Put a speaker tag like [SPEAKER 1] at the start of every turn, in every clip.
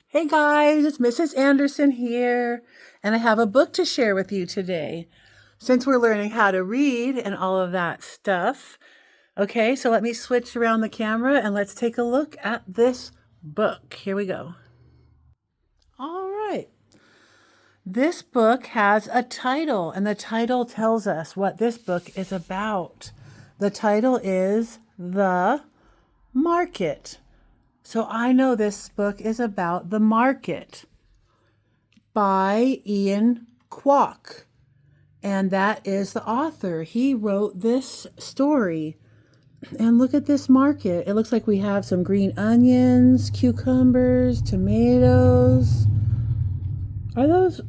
[SPEAKER 1] Hey guys, it's Mrs. Anderson here, and I have a book to share with you today. Since we're learning how to read and all of that stuff, okay, so let me switch around the camera and let's take a look at this book. Here we go. All right. This book has a title, and the title tells us what this book is about. The title is The Market. So I know this book is about the market by Ian Kwok. And that is the author. He wrote this story. And look at this market. It looks like we have some green onions, cucumbers, tomatoes. Are those,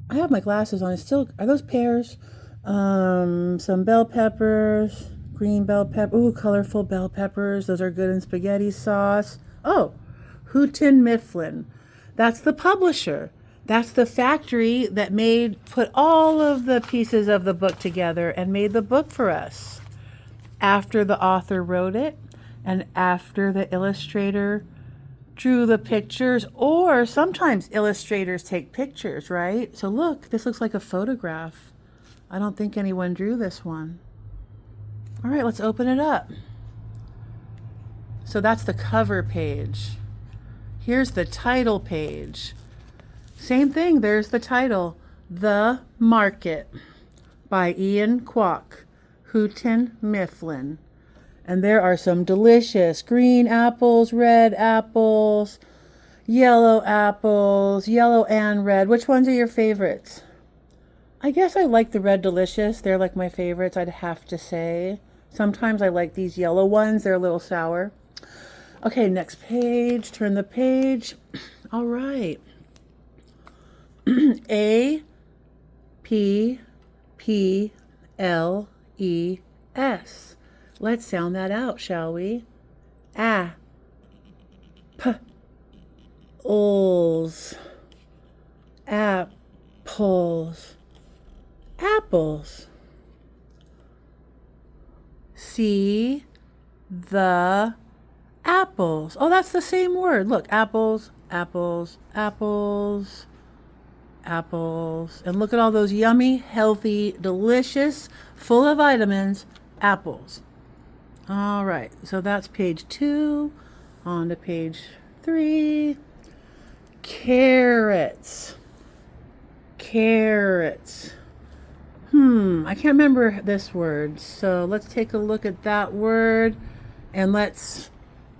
[SPEAKER 1] I have my glasses on. Are those pears? Some bell peppers, green bell pepper. Ooh, colorful bell peppers. Those are good in spaghetti sauce. Oh, Houghton Mifflin. That's the publisher. That's the factory that put all of the pieces of the book together and made the book for us. After the author wrote it and after the illustrator drew the pictures, or sometimes illustrators take pictures, right? So look, this looks like a photograph. I don't think anyone drew this one. All right, let's open it up. So that's the cover page. Here's the title page. Same thing, there's the title, The Market by Ian Kwok, Houghton Mifflin. And there are some delicious green apples, red apples, yellow and red. Which ones are your favorites? I guess I like the red delicious. They're like my favorites, I'd have to say. Sometimes I like these yellow ones. They're a little sour. Okay, next page. Turn the page. All right. A P P L E S. Let's sound that out, shall we? A P Ols. Apples. Apples. See the apples. Oh, that's the same word. Look, apples, apples, apples, apples. And look at all those yummy, healthy, delicious, full of vitamins, apples. All right, so that's page 2. On to page 3. Carrots. Carrots. I can't remember this word. So let's take a look at that word and let's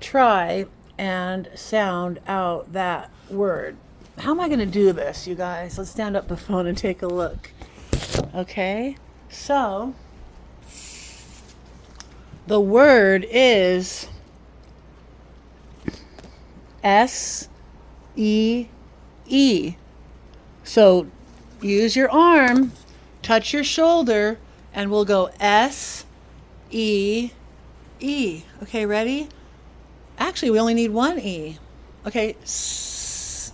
[SPEAKER 1] try and sound out that word. How am I going to do this, you guys? Let's stand up the phone and take a look. Okay, so the word is S-E-E. So use your arm, touch your shoulder, and we'll go S-E-E. Okay, ready? Actually, we only need one E. Okay, S-E.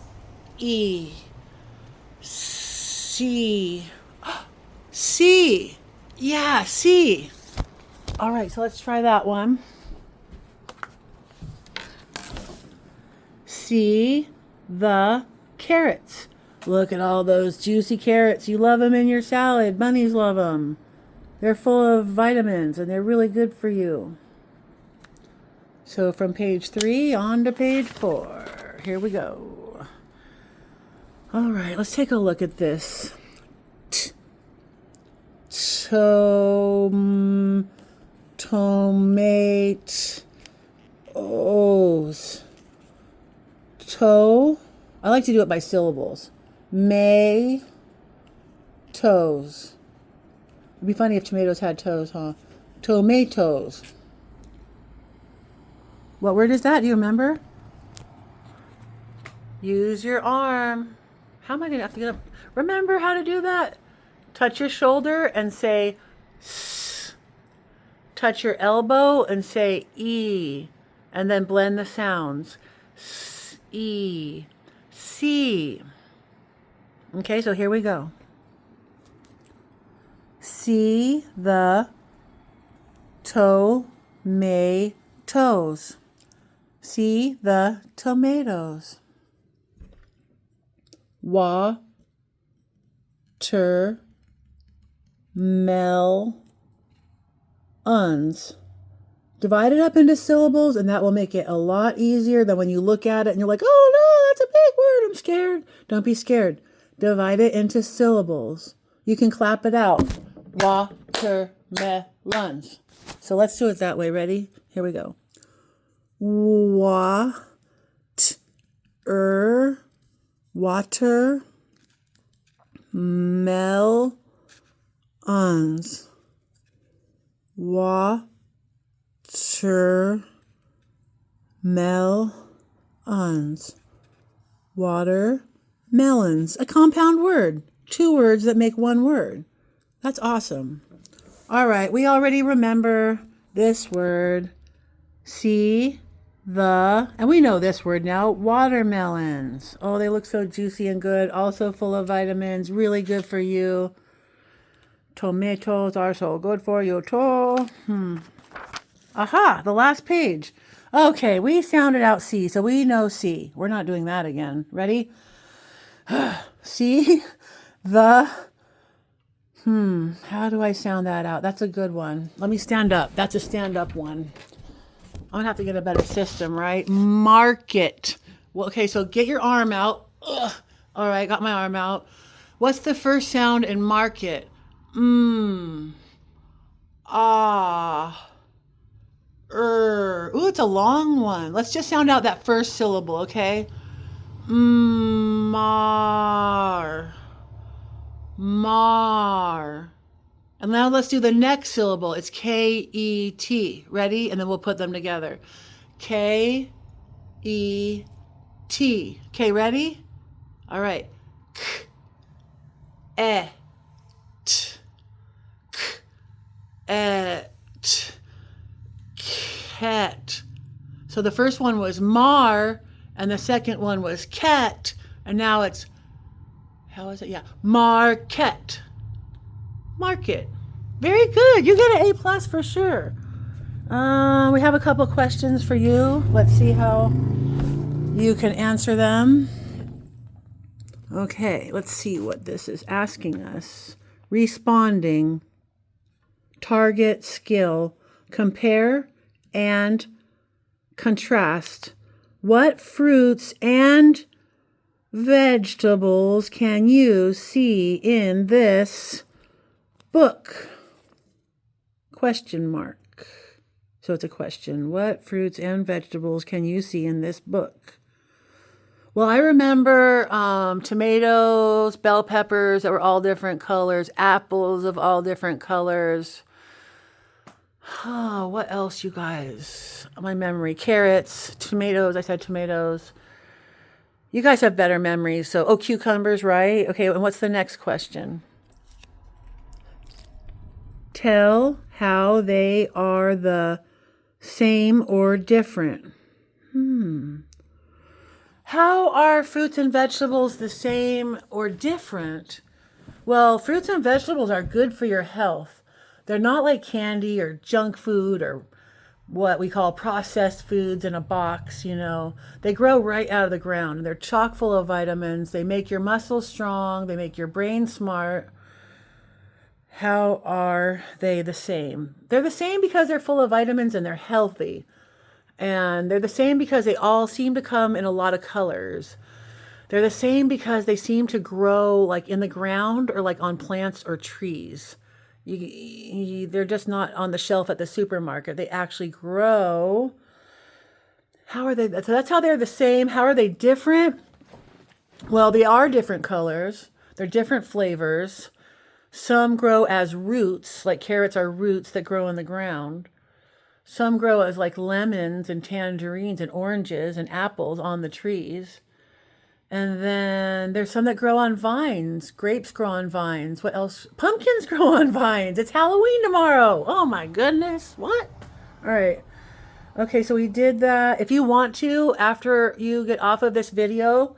[SPEAKER 1] C. C. Yeah, C. All right, so let's try that one. See the carrots. Look at all those juicy carrots. You love them in your salad. Bunnies love them. They're full of vitamins and they're really good for you. So from page 3 on to page 4. Here we go. All right, let's take a look at this. Tomatoes. Toe. I like to do it by syllables. May. Toes. It'd be funny if tomatoes had toes, huh? Tomatoes. What word is that? Do you remember? Use your arm. How am I going to have to get up? Remember how to do that? Touch your shoulder and say S. Touch your elbow and say E. And then blend the sounds. S, E, C. Okay, so here we go. See the tomatoes. See the tomatoes. watermelons. Divide it up into syllables, and that will make it a lot easier than when you look at it and you're like, oh no, that's a big word, I'm scared. Don't be scared. Divide it into syllables. You can clap it out. Watermelons. So let's do it that way. Ready? Here we go. Watermelons. Watermelons. A compound word. 2 words that make 1 word. That's awesome. All right, we already remember this word. See and we know this word now, watermelons. Oh, they look so juicy and good. Also full of vitamins. Really good for you. Tomatoes are so good for you too. Aha, the last page. Okay, we sounded out C, so we know C. We're not doing that again. Ready? See how do I sound that out? That's a good one. Let me stand up. That's a stand-up one. I'm gonna have to get a better system, right? Market. Well, okay, so get your arm out. Ugh. All right, got my arm out. What's the first sound in market? Ah. Ooh, it's a long one. Let's just sound out that first syllable, okay? Mar. And now let's do the next syllable. It's K-E-T. Ready? And then we'll put them together. K-E-T. Okay, ready? All right. K-E-T. K-E-T. Cat. So the first one was mar, and the second one was cat, and now it's, how is it? Yeah, market. Market. Very good. You get an A+ for sure. We have a couple questions for you. Let's see how you can answer them. Okay, let's see what this is asking us. Responding. Target skill. Compare and contrast. What fruits and vegetables can you see in this book? Question mark. So it's a question. What fruits and vegetables can you see in this book? Well, I remember tomatoes, bell peppers that were all different colors, apples of all different colors. Oh, what else, you guys? My memory. Carrots, tomatoes. I said tomatoes. You guys have better memories. So, cucumbers, right? Okay, and what's the next question? Tell how they are the same or different. How are fruits and vegetables the same or different? Well, fruits and vegetables are good for your health. They're not like candy or junk food or what we call processed foods in a box, you know. They grow right out of the ground. They're chock full of vitamins. They make your muscles strong. They make your brain smart. How are they the same? They're the same because they're full of vitamins and they're healthy. And they're the same because they all seem to come in a lot of colors. They're the same because they seem to grow like in the ground or like on plants or trees. They're just not on the shelf at the supermarket. They actually grow. How are they? So that's how they're the same. How are they different? Well, they are different colors. They're different flavors. Some grow as roots, like carrots are roots that grow in the ground. Some grow as like lemons and tangerines and oranges and apples on the trees. And then there's some that grow on vines. Grapes grow on vines. What else? Pumpkins grow on vines. It's Halloween tomorrow. Oh my goodness. What? All right. Okay, so we did that. If you want to, after you get off of this video,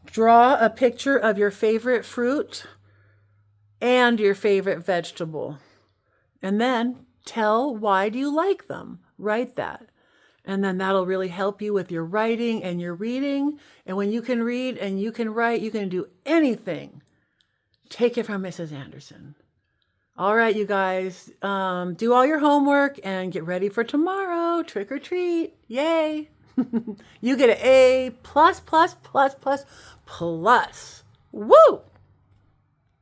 [SPEAKER 1] draw a picture of your favorite fruit and your favorite vegetable. And then tell why do you like them. Write that. And then that'll really help you with your writing and your reading. And when you can read and you can write, you can do anything. Take it from Mrs. Anderson. All right, you guys, do all your homework and get ready for tomorrow. Trick or treat. Yay. You get an A plus, plus, plus, plus, plus. Woo!